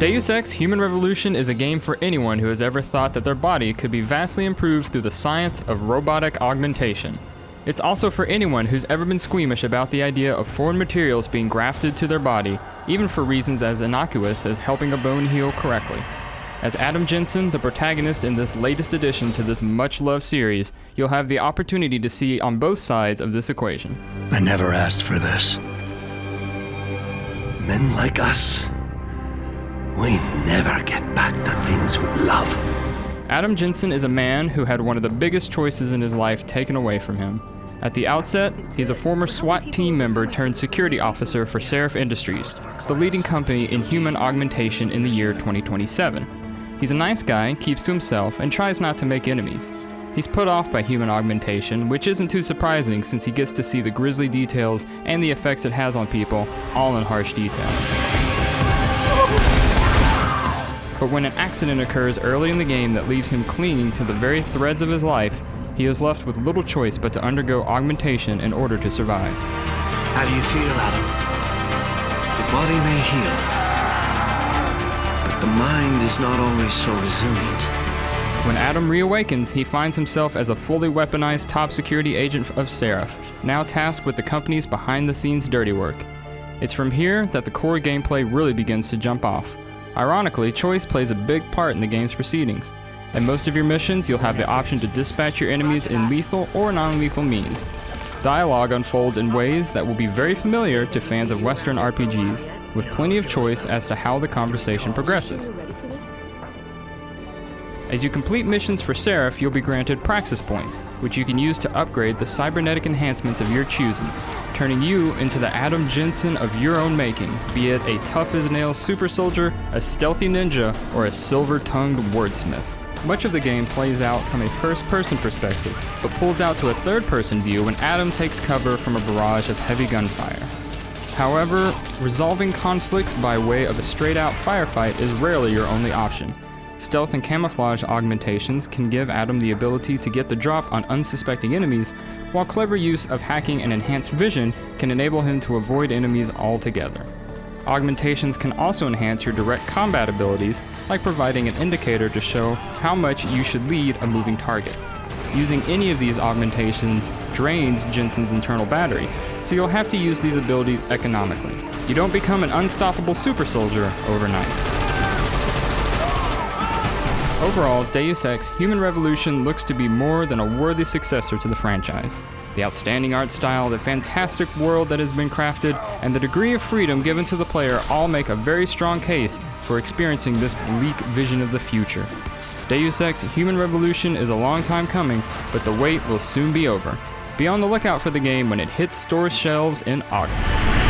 Deus Ex Human Revolution is a game for anyone who has ever thought that their body could be vastly improved through the science of robotic augmentation. It's also for anyone who's ever been squeamish about the idea of foreign materials being grafted to their body, even for reasons as innocuous as helping a bone heal correctly. As Adam Jensen, the protagonist in this latest addition to this much-loved series, you'll have the opportunity to see on both sides of this equation. I never asked for this. Men like us, we never get back the things we love. Adam Jensen is a man who had one of the biggest choices in his life taken away from him. At the outset, he's a former SWAT team member turned security officer for Seraph Industries, the leading company in human augmentation in the year 2027. He's a nice guy, keeps to himself, and tries not to make enemies. He's put off by human augmentation, which isn't too surprising since he gets to see the grisly details and the effects it has on people, all in harsh detail. But when an accident occurs early in the game that leaves him clinging to the very threads of his life, he is left with little choice but to undergo augmentation in order to survive. How do you feel, Adam? The body may heal, but the mind is not always so resilient. When Adam reawakens, he finds himself as a fully weaponized top security agent of Seraph, now tasked with the company's behind-the-scenes dirty work. It's from here that the core gameplay really begins to jump off. Ironically, choice plays a big part in the game's proceedings. In most of your missions, you'll have the option to dispatch your enemies in lethal or non-lethal means. Dialogue unfolds in ways that will be very familiar to fans of Western RPGs, with plenty of choice as to how the conversation progresses. As you complete missions for Seraph, you'll be granted Praxis points, which you can use to upgrade the cybernetic enhancements of your choosing, turning you into the Adam Jensen of your own making, be it a tough-as-nails super soldier, a stealthy ninja, or a silver-tongued wordsmith. Much of the game plays out from a first-person perspective, but pulls out to a third-person view when Adam takes cover from a barrage of heavy gunfire. However, resolving conflicts by way of a straight-out firefight is rarely your only option. Stealth and camouflage augmentations can give Adam the ability to get the drop on unsuspecting enemies, while clever use of hacking and enhanced vision can enable him to avoid enemies altogether. Augmentations can also enhance your direct combat abilities, like providing an indicator to show how much you should lead a moving target. Using any of these augmentations drains Jensen's internal batteries, so you'll have to use these abilities economically. You don't become an unstoppable super soldier overnight. Overall, Deus Ex Human Revolution looks to be more than a worthy successor to the franchise. The outstanding art style, the fantastic world that has been crafted, and the degree of freedom given to the player all make a very strong case for experiencing this bleak vision of the future. Deus Ex Human Revolution is a long time coming, but the wait will soon be over. Be on the lookout for the game when it hits store shelves in August.